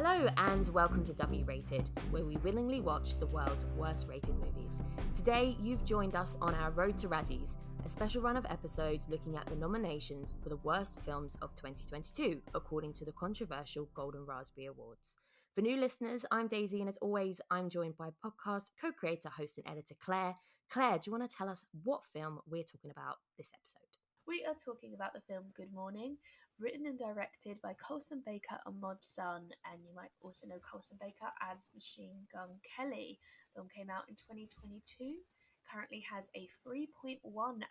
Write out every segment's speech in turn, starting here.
Hello and welcome to W Rated, where we willingly watch the world's worst rated movies. Today, you've joined us on our road to Razzies, a special run of episodes looking at the nominations for the worst films of 2022, according to the controversial Golden Raspberry Awards. For new listeners, I'm Daisy, and as always, I'm joined by podcast co-creator, host and editor Claire. Claire, do you want to tell us what film we're talking about this episode? We are talking about the film Good Mourning, written and directed by Colson Baker and Mod Sun, and you might also know Colson Baker as Machine Gun Kelly. The film came out in 2022, currently has a 3.1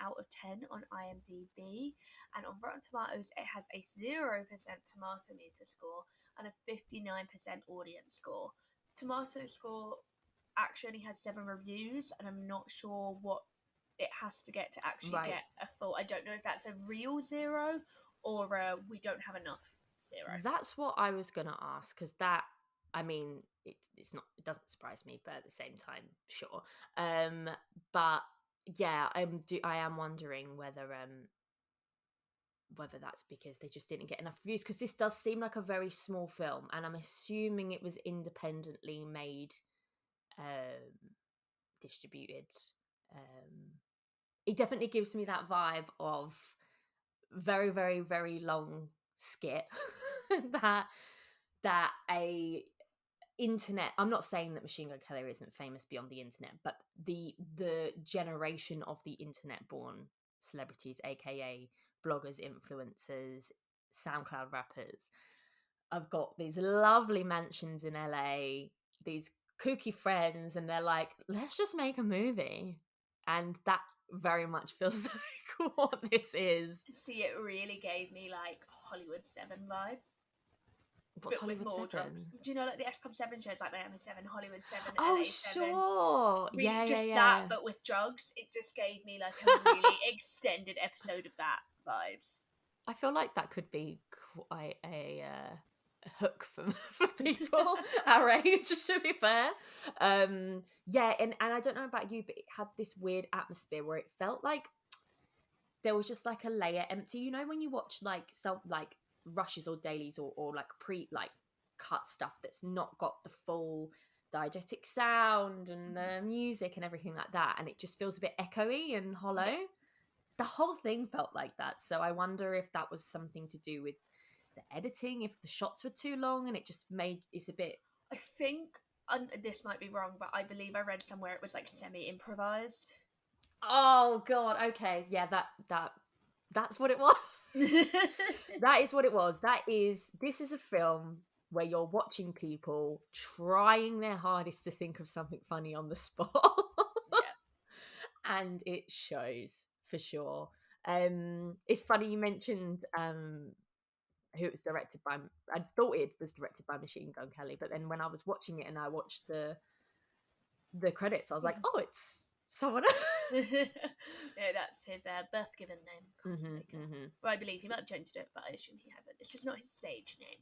out of 10 on IMDb, and on Rotten Tomatoes it has a 0% tomato meter score and a 59% audience score. Tomato score actually only has 7 reviews, and I'm not sure what it has to get to actually get a full. I don't know if that's a real 0 or we don't have enough 0. That's what I was going to ask, because that, I mean, it's not, it doesn't surprise me, but at the same time, sure. But yeah, I am wondering whether that's because they just didn't get enough reviews, because this does seem like a very small film, and I'm assuming it was independently made, distributed. It definitely gives me that vibe of very, very, very long skit that a internet. I'm not saying that Machine Gun Kelly isn't famous beyond the internet, but the generation of the internet born celebrities, aka bloggers, influencers, SoundCloud rappers, I've got these lovely mansions in LA, these kooky friends, and they're like, let's just make a movie. And that very much feels like what this is. See, it really gave me like Hollywood 7 vibes. What's but with Hollywood more 7? drugs. Do you know like the XCOM 7 shows like Miami 7, Hollywood 7, Oh, LA 7? sure. Really, Yeah. that, but with drugs. It just gave me like a really extended episode of that vibes. I feel like that could be quite a hook for people our age, to be fair. Yeah, and I don't know about you, but it had this weird atmosphere where it felt like there was just like a layer empty. You know, when you watch like some like rushes or dailies or like cut stuff that's not got the full diegetic sound and the music and everything like that, and it just feels a bit echoey and hollow. Yeah. The whole thing felt like that. So I wonder if that was something to do with the editing, if the shots were too long and it just made it's a bit. I think, and this might be wrong, but I believe I read somewhere it was like semi-improvised. Oh god, okay, yeah, that's what it was. That is what it was. This is a film where you're watching people trying their hardest to think of something funny on the spot. Yeah. And it shows for sure. It's funny you mentioned who it was directed by. I thought it was directed by Machine Gun Kelly, but then when I was watching it and I watched the credits, I was like, oh, it's someone else. Yeah, that's his birth given name, Colson Baker. Well, I believe he might have changed it, but I assume he hasn't. It's just not his stage name.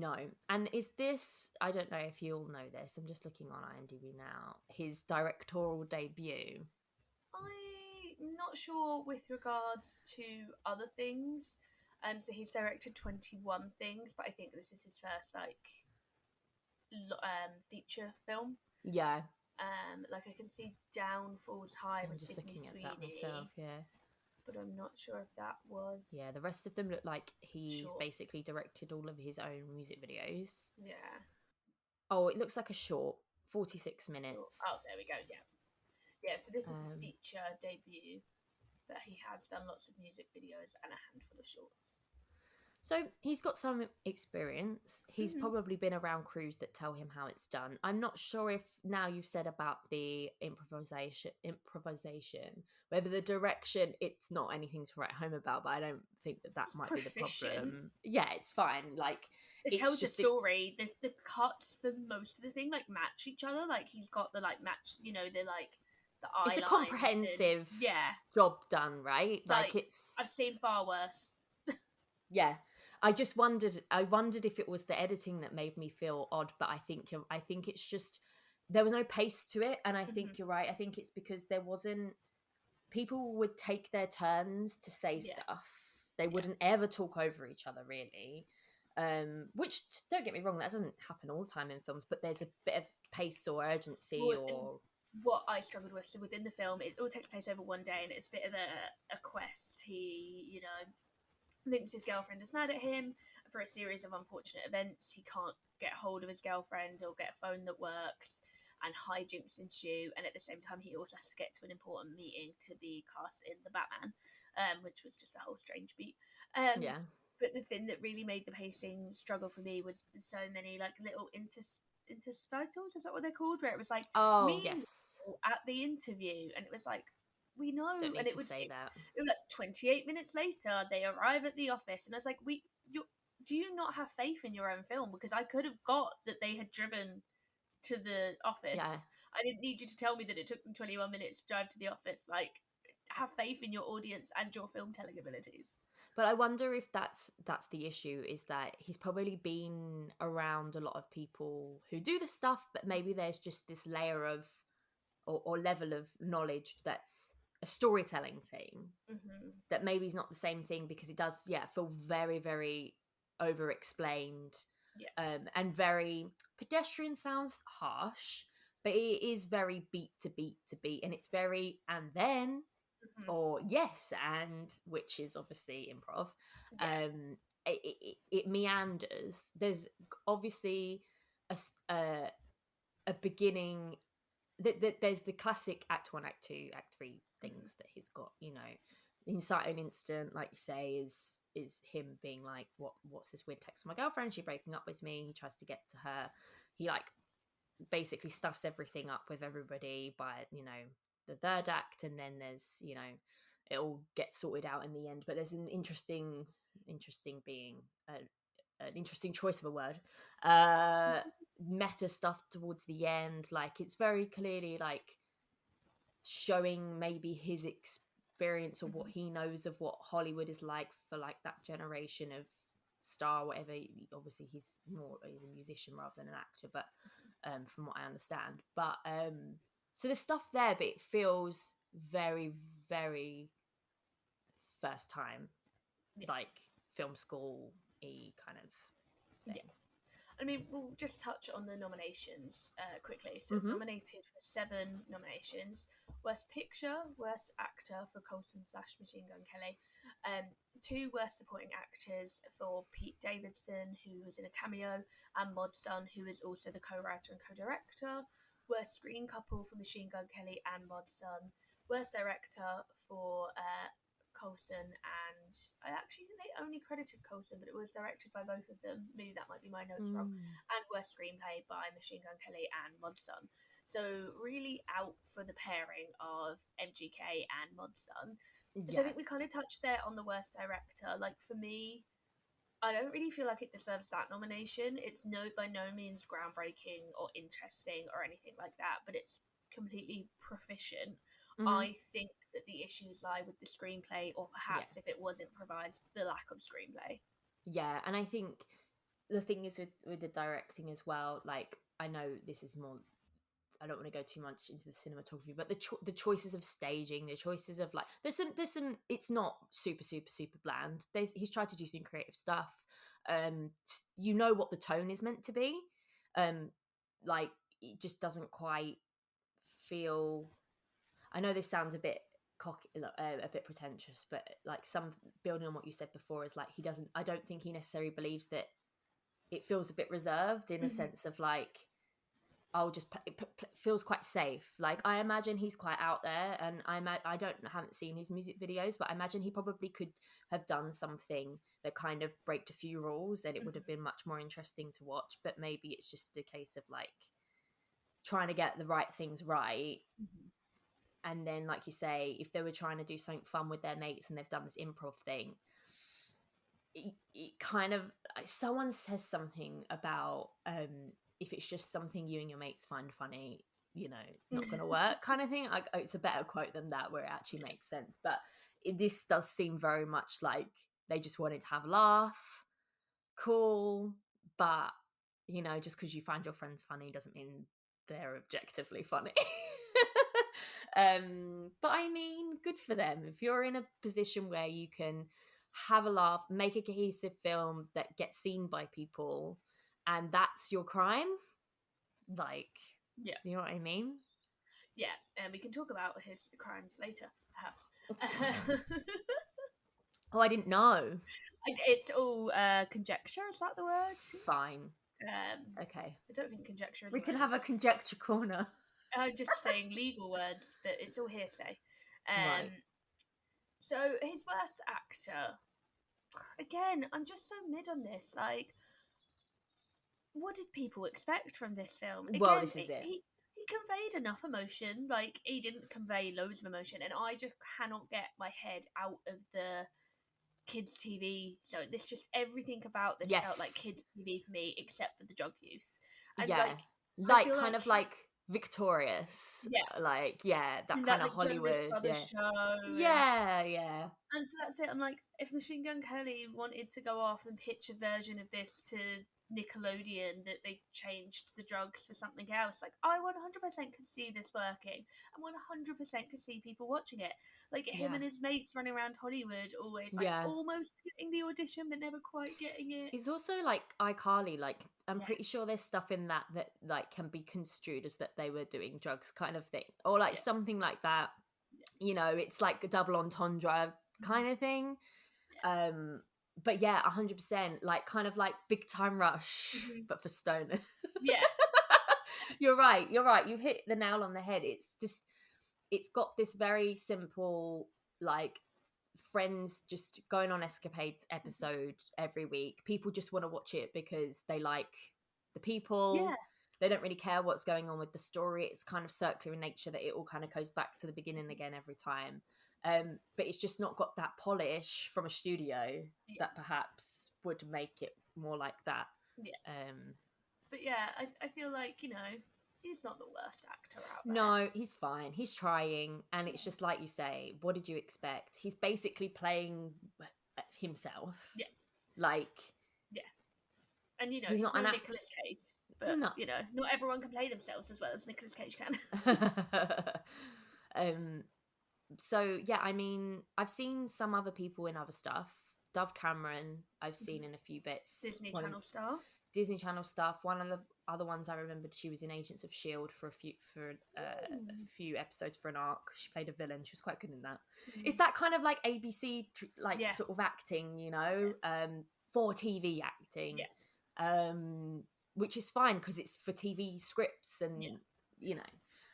No. And is this, I don't know if you all know this, I'm just looking on IMDb now, his directorial debut? I'm not sure with regards to other things. So he's directed 21 things, but I think this is his first feature film. Yeah. Like I can see Down Falls High with Sydney Sweeney. That myself, yeah. But I'm not sure if that was. Yeah, the rest of them look like he's shorts. Basically directed all of his own music videos. Yeah. Oh, it looks like a short, 46 minutes. Oh, there we go. Yeah. Yeah. So this is his feature debut, but he has done lots of music videos and a handful of shorts. So he's got some experience. He's probably been around crews that tell him how it's done. I'm not sure if now you've said about the improvisation, whether the direction, it's not anything to write home about, but I don't think that might be the problem. Yeah, it's fine. Like it tells a story. The cuts for most of the thing like match each other. Like he's got the like match, you know, the like the eye. It's a comprehensive job done, right? Like it's. I've seen far worse. Yeah. I wondered if it was the editing that made me feel odd, but I think it's just there was no pace to it, and I think you're right. I think it's because there wasn't. People would take their turns to say stuff. They wouldn't ever talk over each other, really. Which, don't get me wrong, that doesn't happen all the time in films, but there's a bit of pace or urgency Well, and or what I struggled with, so within the film, it all takes place over one day, and it's a bit of a quest. He, thinks his girlfriend is mad at him for a series of unfortunate events. He can't get hold of his girlfriend or get a phone that works, and hijinks ensue. And at the same time, he also has to get to an important meeting to be cast in the Batman, which was just a whole strange beat. yeah. But the thing that really made the pacing struggle for me was so many like little interstitles. Is that what they're called? Where it was like, Oh, meanwhile yes. at the interview, and it was like, we know, Don't and need to say that. it was like 28 minutes later they arrive at the office, and I was like, do you not have faith in your own film? Because I could have got that they had driven to the office. Yeah. I didn't need you to tell me that it took them 21 minutes to drive to the office. Like, have faith in your audience and your film telling abilities. But I wonder if that's the issue, is that he's probably been around a lot of people who do the stuff, but maybe there's just this layer of or level of knowledge that's a storytelling thing that maybe is not the same thing, because it does feel very, very over explained, and very pedestrian. Sounds harsh, but it is very beat to beat to beat, and it's very and then or yes and, which is obviously improv. It meanders. There's obviously a beginning. There's the classic act 1, act 2, act 3 things that he's got, Insight an instant, like you say, is him being like, what's this weird text from my girlfriend, she breaking up with me, he tries to get to her, he like basically stuffs everything up with everybody by the third act, and then there's it all gets sorted out in the end. But there's an interesting being an interesting choice of a word, meta stuff towards the end. Like, it's very clearly like showing maybe his experience or what he knows of what Hollywood is like for like that generation of star, whatever. Obviously he's a musician rather than an actor, but from what I understand. But so there's stuff there, but it feels very, very first time, like film school y kind of thing. I mean, we'll just touch on the nominations quickly. So it's nominated for 7 nominations: Worst Picture, Worst Actor for Colson / Machine Gun Kelly, 2 Worst Supporting Actors for Pete Davidson, who was in a cameo, and Mod Sun, who is also the co-writer and co-director, Worst Screen Couple for Machine Gun Kelly and Mod Sun, Worst Director for Colson, and I actually think they only credited Colson, but it was directed by both of them. Maybe that might be my notes wrong. And Worst Screenplay by Machine Gun Kelly and Mod Sun. So really out for the pairing of MGK and Mod Sun. So I think we kind of touched there on the Worst Director. Like, for me, I don't really feel like it deserves that nomination. It's by no means groundbreaking or interesting or anything like that, but it's completely proficient. I think that the issues lie with the screenplay, or perhaps if it was improvised, the lack of screenplay. Yeah, and I think the thing is with the directing as well, like, I know this is more, I don't want to go too much into the cinematography, but the choices of staging, the choices of like, there's some it's not super, super, super bland. He's tried to do some creative stuff. What the tone is meant to be. Like, it just doesn't quite feel. I know this sounds a bit cocky, a bit pretentious, but like, some building on what you said before, is like, I don't think he necessarily believes that it feels a bit reserved, in a sense of like, I'll just it feels quite safe. Like, I imagine he's quite out there, and haven't seen his music videos, but I imagine he probably could have done something that kind of broke a few rules, and it would have been much more interesting to watch. But maybe it's just a case of like trying to get the right things right. And then, like you say, if they were trying to do something fun with their mates and they've done this improv thing, it kind of, someone says something about if it's just something you and your mates find funny, it's not going to work, kind of thing. It's a better quote than that, where it actually makes sense. But this does seem very much like they just wanted to have a laugh. Cool. But just because you find your friends funny doesn't mean they're objectively funny. But I mean, good for them. If you're in a position where you can have a laugh, make a cohesive film that gets seen by people, and that's your crime. Like, Yeah. you know what I mean? Yeah, and we can talk about his crimes later, perhaps. Oh, I didn't know. It's all conjecture, is that the word? Fine. Um, Okay. I don't think conjecture is We the can word. have a conjecture corner. I'm just saying legal words, but it's all hearsay. Right. So his worst actor, again, I'm just so mid on this. Like, what did people expect from this film? Well, Again, this is it. he conveyed enough emotion. Like, he didn't convey loads of emotion, and I just cannot get my head out of the kids' TV. So this just everything about this felt like Yes. kids' TV for me, except for the drug use. And Yeah. I Like feel kind of like Victorious. yeah, Like, yeah, that and kind that of like Jonas Hollywood. Brothers Yeah. show, Yeah. and so that's it. I'm like, if Machine Gun Kelly wanted to go off and pitch a version of this to Nickelodeon that they changed the drugs for something else, like I 100% could see this working. I 100% could see people watching it. Like him Yeah. and his mates running around Hollywood, always like Yeah. almost getting the audition but never quite getting it. It's also like iCarly, like I'm Yeah. pretty sure there's stuff in that like can be construed as that they were doing drugs kind of thing. Or like Yeah. something like that. Yeah. You know, it's like a double entendre kind of thing. Yeah. But yeah, 100%, like kind of like Big Time Rush, Mhm. but for stoners. Yeah. You're right. You've hit the nail on the head. It's got this very simple, like, friends just going on escapades episode every week. People just want to watch it because they like the people. Yeah. They don't really care what's going on with the story. It's kind of circular in nature that it all kind of goes back to the beginning again every time. But it's just not got that polish from a studio that perhaps would make it more like that. Yeah. Um, But yeah, I feel like, he's not the worst actor out there. No, he's fine. He's trying. And it's just like you say, what did you expect? He's basically playing himself. Yeah. Like, yeah. And, he's he's not no an Nicolas Cage. But, No. not everyone can play themselves as well as Nicolas Cage can. So, yeah, I mean, I've seen some other people in other stuff. Dove Cameron, I've seen in a few bits. Disney Channel star. Disney Channel stuff. One of the other ones I remembered, she was in Agents of S.H.I.E.L.D. for a few episodes for an arc. She played a villain. She was quite good in that. It's that kind of like ABC sort of acting, for TV acting. Yeah. Which is fine because it's for TV scripts and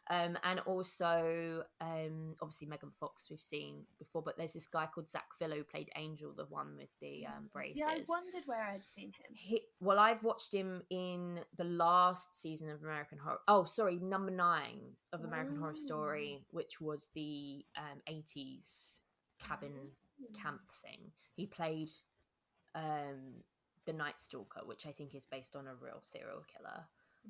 and also obviously Megan Fox we've seen before, but there's this guy called Zach Fillo who played Angel, the one with the braces. Yeah, I wondered where I'd seen him. Well, I've watched him in the last season of American Horror. Oh, sorry, number 9 of American Horror Story, which was the 80s cabin camp thing. He played the Night Stalker, which I think is based on a real serial killer.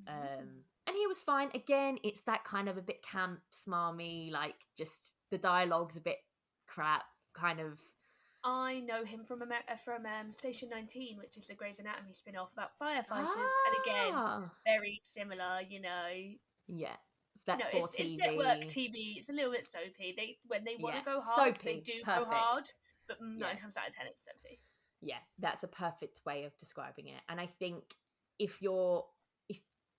And he was fine. Again, it's that kind of a bit camp, smarmy, like just the dialogue's a bit crap, kind of. I know him from Station 19, which is the Grey's Anatomy spin-off about firefighters, and again, very similar, Yeah, that for TV. It's network TV. It's a little bit soapy. When they want to go hard, they do go hard, but 9 times out of 10, it's soapy. Yeah, that's a perfect way of describing it. And I think if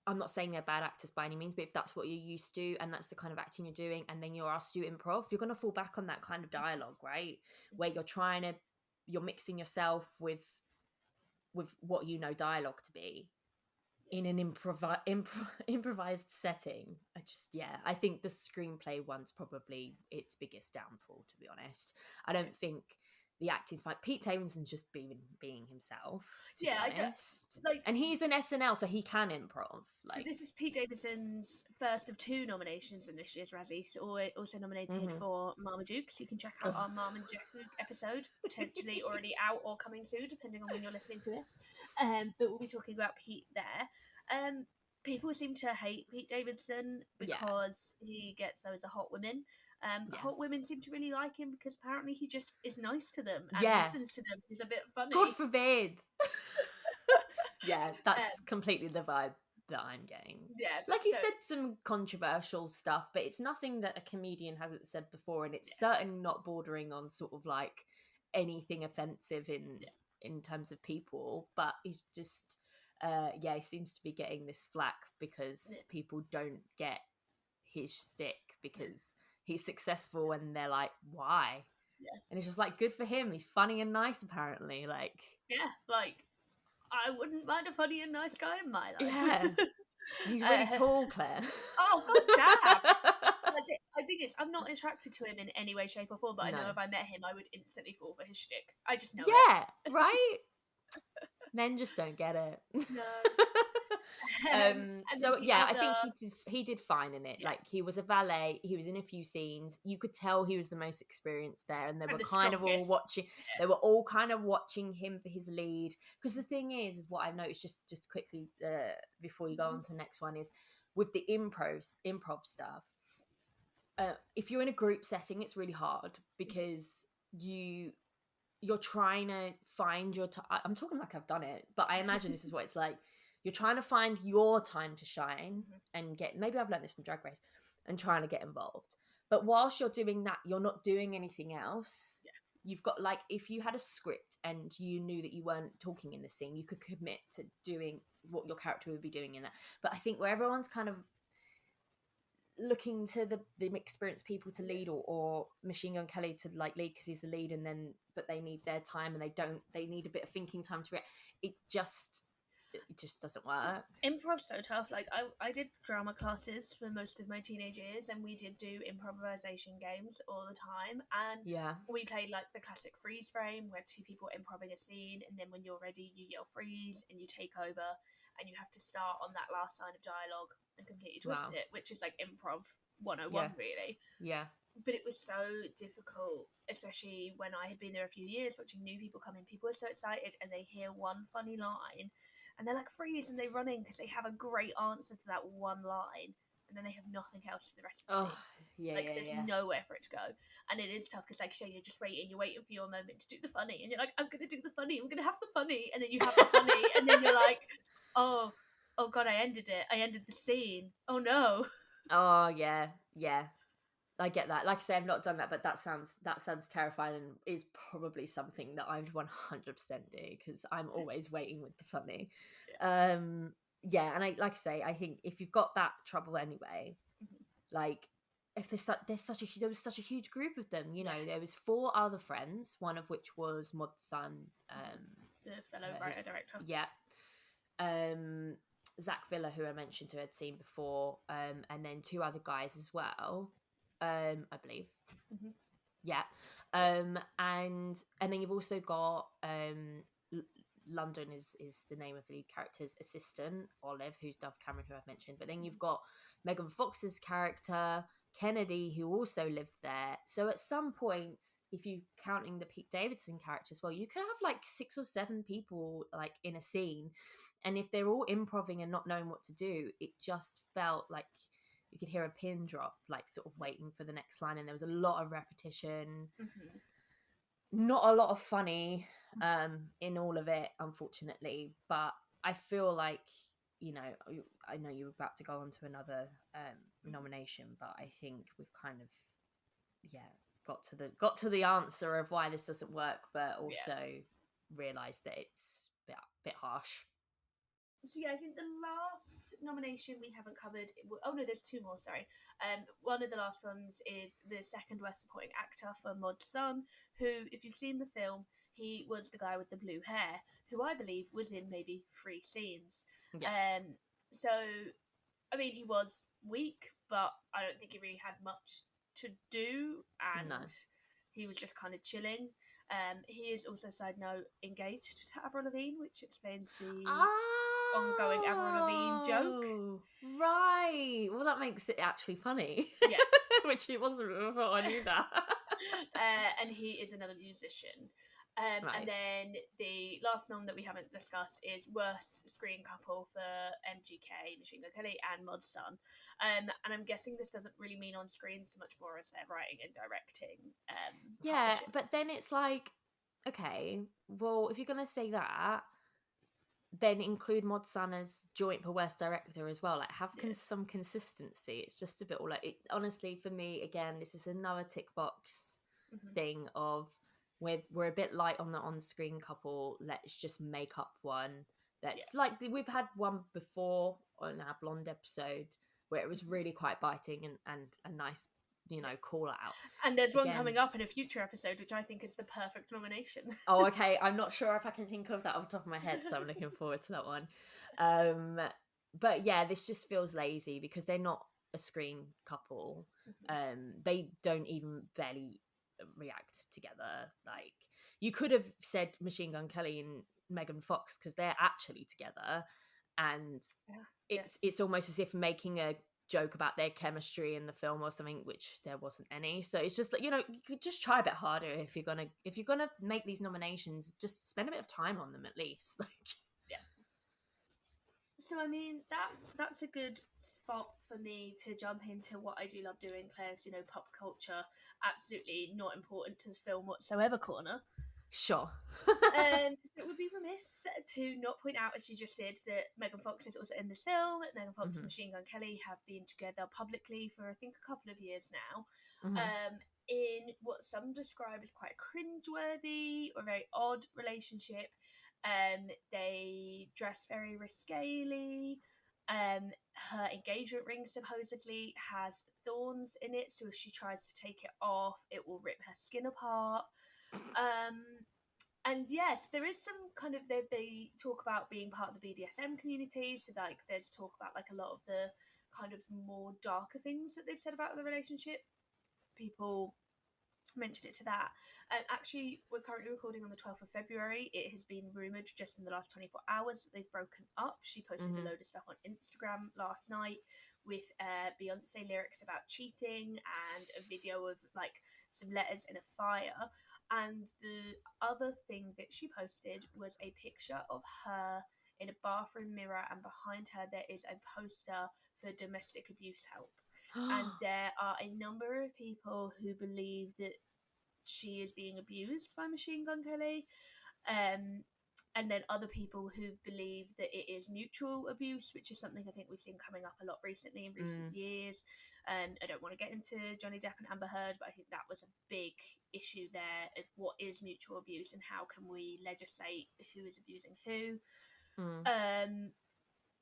I'm not saying they're bad actors by any means, but if that's what you're used to and that's the kind of acting you're doing, and then you're asked to do improv, you're going to fall back on that kind of dialogue, right? Where you're mixing yourself with what you know dialogue to be in an improvised setting. I think the screenplay one's probably its biggest downfall, to be honest. I don't think the acting's fine. Pete Davidson's just being himself, to be honest. And he's an SNL, so he can improv. So this is Pete Davidson's first of 2 nominations in this year's Razzies, also nominated for Marmaduke. So you can check out our Marmaduke episode, potentially already out or coming soon, depending on when you're listening to this. But we'll be talking about Pete there. People seem to hate Pete Davidson because he gets loads of hot women. Hot women seem to really like him because apparently he just is nice to them and listens to them. He's a bit funny. God forbid. Yeah, that's completely the vibe that I'm getting. Yeah, like he said some controversial stuff, but it's nothing that a comedian hasn't said before, and it's certainly not bordering on sort of like anything offensive in terms of people, but he's just he seems to be getting this flack because people don't get his shtick because he's successful, and they're like, why? And it's just like, good for him, he's funny and nice apparently. Like, like I wouldn't mind a funny and nice guy in my life. He's really tall, Claire. Oh god damn. That's it. I think I'm not attracted to him in any way, shape or form, but I know if I met him I would instantly fall for his shtick. I just know it. Right. Men just don't get it. No. I think he did fine in it. Like, he was a valet, he was in a few scenes, you could tell he was the most experienced there, and they were kind of all watching they were all kind of watching him for his lead, because the thing is what I've noticed, just quickly before you go on to the next one, is with the improv stuff, if you're in a group setting, it's really hard because you're trying to find your I'm talking like I've done it, but I imagine this is what it's like. You're trying to find your time to shine and get, maybe I've learned this from Drag Race, and trying to get involved. But whilst you're doing that, you're not doing anything else. You've got, like, if you had a script and you knew that you weren't talking in the scene, you could commit to doing what your character would be doing in that. But I think where everyone's kind of looking to the experienced people to lead, or Machine Gun Kelly to like lead because he's the lead, and then but they need their time and they need a bit of thinking time to react. It just doesn't work. Improv's so tough. Like, I did drama classes for most of my teenage years, and we did do improvisation games all the time, and we played like the classic freeze frame where two people are improving a scene, and then when you're ready you yell freeze and you take over, and you have to start on that last line of dialogue and completely twist it, which is like improv 101 really. But it was so difficult, especially when I had been there a few years, watching new people come in. People are so excited and they hear one funny line and they're like freeze, and they run in because they have a great answer to that one line, and then they have nothing else for the rest of the scene. There's nowhere for it to go, and it is tough because, like you say, you're just waiting for your moment to do the funny, and you're like, I'm gonna do the funny, I'm gonna have the funny, and then you have the funny, and then you're like, oh god, I ended the scene, oh no. I get that. Like I say, I've not done that, but that sounds terrifying, and is probably something that I would 100% do, because I'm always waiting with the funny. And I like I say, I think if you've got that trouble anyway, like, if there was such a huge group of them, you know, there was 4 other friends, one of which was Mod Sun, the fellow writer director. Zach Villa, who I mentioned, who I'd seen before, and then 2 other guys as well. I believe. And then you've also got London is the name of the lead character's assistant, Olive, who's Dove Cameron, who I've mentioned. But then you've got Megan Fox's character, Kennedy, who also lived there. So at some point, if you're counting the Pete Davidson character as well, you could have like 6 or 7 people like in a scene. And if they're all improving and not knowing what to do, it just felt like you could hear a pin drop, like sort of waiting for the next line. And there was a lot of repetition, not a lot of funny in all of it, unfortunately. But I feel like, you know, I know you were about to go on to another nomination, but I think we've kind of, got to the answer of why this doesn't work, but also realised that it's a bit harsh. So I think the last nomination we haven't covered. Oh no, there's 2 more. Sorry. One of the last ones is the second worst supporting actor for Mod Sun, who, if you've seen the film, he was the guy with the blue hair, who I believe was in maybe 3 scenes. So, I mean, he was weak, but I don't think he really had much to do, and he was just kind of chilling. He is also, side note, engaged to Avril Lavigne, which explains the ongoing Avril Lavigne joke. Right. Well, that makes it actually funny. Which it wasn't before I knew that. And he is another musician. And then the last nom that we haven't discussed is worst screen couple for MGK, Machine Gun Kelly, and Mod Sun. And I'm guessing this doesn't really mean on screen so much more as their writing and directing. But then it's like, okay, well, if you're going to say that, then include Mod Sun as joint for worst director as well. Like, have some consistency. It's just a bit all like it. Honestly, for me, again, this is another tick box thing of we're a bit light on the on-screen couple. Let's just make up one Yeah. that's like we've had one before on our blonde episode where it was really quite biting and a nice, you know, call out. And there's one Again, coming up in a future episode, which I think is the perfect nomination. oh, okay. I'm not sure if I can think of that off the top of my head, so I'm looking forward to that one. But yeah, this just feels lazy because they're not a screen couple. They don't even barely react together. Like, you could have said Machine Gun Kelly and Megan Fox because they're actually together, and it's almost as if making a joke about their chemistry in the film or something, which there wasn't any. So it's just like, you know, you could just try a bit harder if you're gonna make these nominations. Just spend a bit of time on them at least. Like, yeah. So I mean that's a good spot for me to jump into what I do love doing, Claire's, you know, pop culture, absolutely not important to the film whatsoever corner. sure. So it would be remiss to not point out, as you just did, that Megan Fox is also in this film. Megan Fox and Machine Gun Kelly have been together publicly for I think a couple of years now, in what some describe as quite a cringeworthy or very odd relationship. They dress very risquély. Her engagement ring supposedly has thorns in it, so if she tries to take it off, it will rip her skin apart. And yes, there is some kind of they talk about being part of the BDSM community. So like there's talk about like a lot of the kind of more darker things that they've said about the relationship. People mentioned it to that. Actually, we're currently recording on the 12th of February. It has been rumoured just in the last 24 hours that they've broken up. She posted a load of stuff on Instagram last night with Beyonce lyrics about cheating and a video of like some letters in a fire. And the other thing that she posted was a picture of her in a bathroom mirror, and behind her there is a poster for domestic abuse help. And there are a number of people who believe that she is being abused by Machine Gun Kelly. And then other people who believe that it is mutual abuse, which is something I think we've seen coming up a lot recently in recent years. I don't want to get into Johnny Depp and Amber Heard, but I think that was a big issue there of what is mutual abuse and how can we legislate who is abusing who.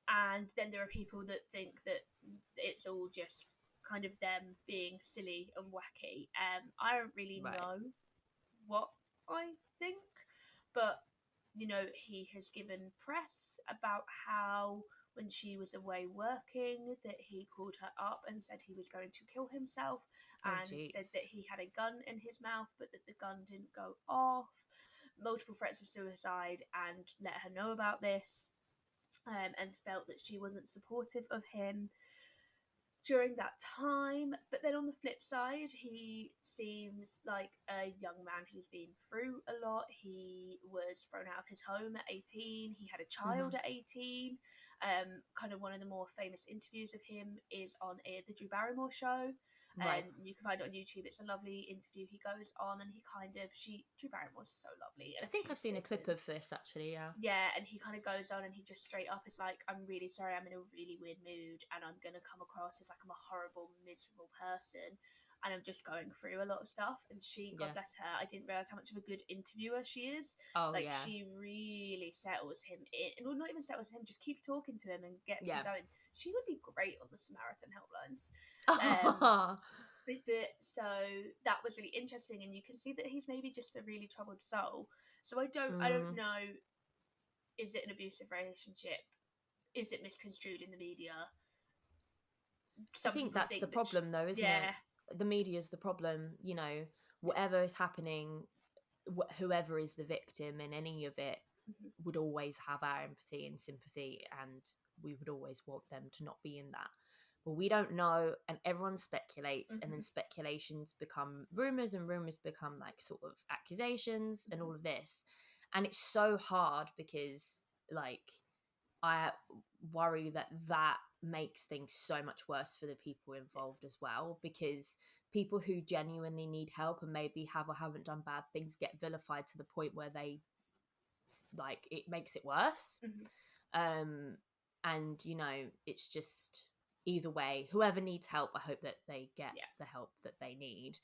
And then there are people that think that it's all just kind of them being silly and wacky. I don't really know what I think, but you know, he has given press about how when she was away working that he called her up and said he was going to kill himself, and said that he had a gun in his mouth but that the gun didn't go off. Multiple threats of suicide, and let her know about this, and felt that she wasn't supportive of him during that time. But then on the flip side, he seems like a young man who's been through a lot. He was thrown out of his home at 18. He had a child at 18. Kind of one of the more famous interviews of him is on the Drew Barrymore show. You can find it on YouTube. It's a lovely interview. He goes on and he kind of Drew Barrymore's so lovely. I think I've seen a clip of this actually. Yeah, and he kind of goes on and he just straight up is like, I'm really sorry, I'm in a really weird mood and I'm gonna come across as like I'm a horrible, miserable person and I'm just going through a lot of stuff. And she, God bless her, I didn't realize how much of a good interviewer she is. She really settles him in, and well, not even settles him, just keeps talking to him and gets him going. She would be great on the Samaritan helplines. But so that was really interesting, and you can see that he's maybe just a really troubled soul. So I don't know, is it an abusive relationship? Is it misconstrued in the media? I think that's the problem though, isn't it? The media is the problem. You know, whatever is happening, whoever is the victim in any of it would always have our empathy and sympathy, and we would always want them to not be in that. But we don't know, and everyone speculates, and then speculations become rumors, and rumors become like sort of accusations and all of this. And it's so hard because like I worry that makes things so much worse for the people involved as well, because people who genuinely need help and maybe have or haven't done bad things get vilified to the point where they like it makes it worse. And you know, it's just either way, whoever needs help, I hope that they get the help that they need.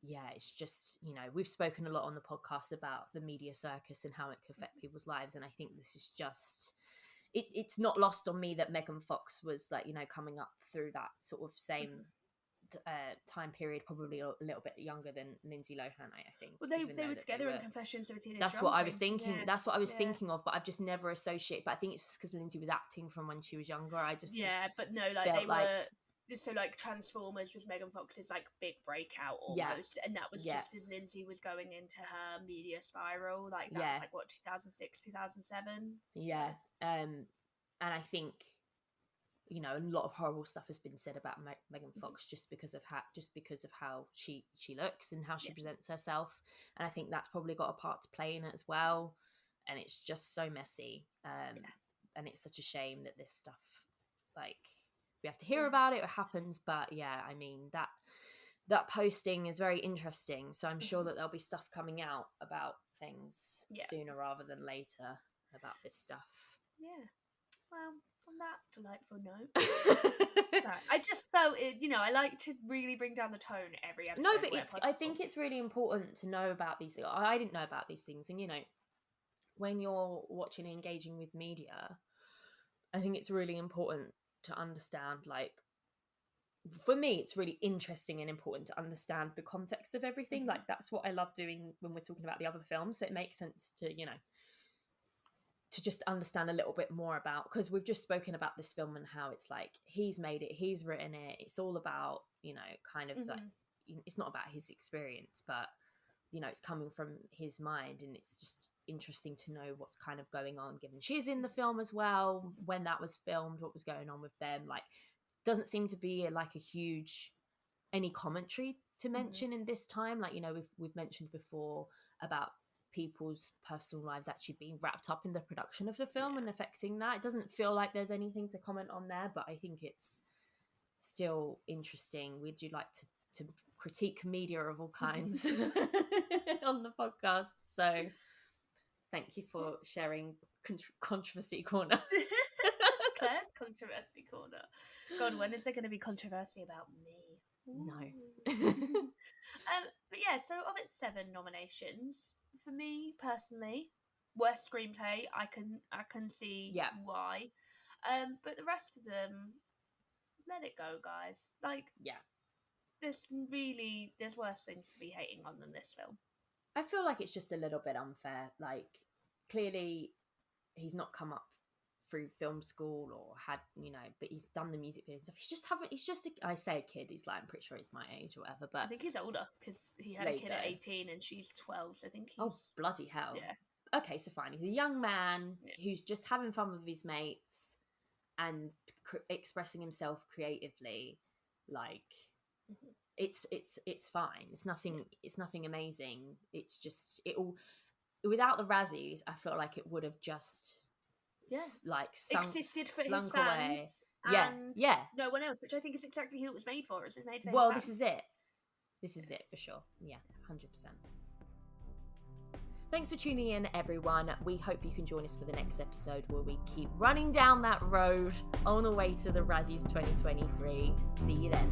yeah, it's just, you know, we've spoken a lot on the podcast about the media circus and how it can affect people's lives, and I think this is just it's not lost on me that Megan Fox was, like, you know, coming up through that sort of same time period, probably a little bit younger than Lindsay Lohan, I think. Well, they were together in Confessions of a Teenage That's Drama what I was Queen. thinking. That's what I was thinking of, but I've just never associated. But I think it's just because Lindsay was acting from when she was younger. I just but no, like they were. So like Transformers was Megan Fox's like big breakout almost, and that was just as Lindsay was going into her media spiral. Like that was like what, 2006, 2007. Yeah, and I think, you know, a lot of horrible stuff has been said about Megan Fox just because of how she looks and how she presents herself, and I think that's probably got a part to play in it as well. And it's just so messy, and it's such a shame that this stuff, like, we have to hear about it happens. But yeah, I mean, that posting is very interesting, so I'm sure that there'll be stuff coming out about things sooner rather than later about this stuff. Well, on that delightful note, I just felt it, you know, I like to really bring down the tone every episode. No, but I think it's really important to know about these things. I didn't know about these things, and, you know, when you're watching and engaging with media, I think it's really important to understand, like, for me, it's really interesting and important to understand the context of everything. Like, that's what I love doing when we're talking about the other films. So it makes sense to, you know, to just understand a little bit more about, because we've just spoken about this film and how it's like, he's made it, he's written it. It's all about, you know, kind of like, it's not about his experience, but, you know, it's coming from his mind, and it's just interesting to know what's kind of going on, given she's in the film as well, when that was filmed, what was going on with them. Like, doesn't seem to be like a huge any commentary to mention in this time. Like, you know, we've mentioned before about people's personal lives actually being wrapped up in the production of the film and affecting that. It doesn't feel like there's anything to comment on there, but I think it's still interesting. Would you like to critique media of all kinds on the podcast? So thank you for sharing Controversy Corner. Claire's Controversy Corner. God, when is there going to be controversy about me? Ooh. No. But yeah, so of its 7 nominations, for me personally, worst screenplay, I can see why. But the rest of them, let it go, guys. Like, there's worse things to be hating on than this film. I feel like it's just a little bit unfair. Like, clearly he's not come up through film school or had, you know, but he's done the music videos stuff. He's just I say a kid, he's like, I'm pretty sure he's my age or whatever, but I think he's older because he had a kid at 18 and she's 12, so I think he's... Oh, bloody hell. Yeah. Okay, so fine, he's a young man who's just having fun with his mates and expressing himself creatively. Like, it's fine. It's nothing amazing. It's just, it all, without the Razzies, I feel like it would have just like existed for his fans and no one else, which I think is exactly who it was made for. It's made for his fans. This is it for sure. Yeah, 100%. Thanks for tuning in, everyone. We hope you can join us for the next episode where we keep running down that road on the way to the Razzies 2023. See you then.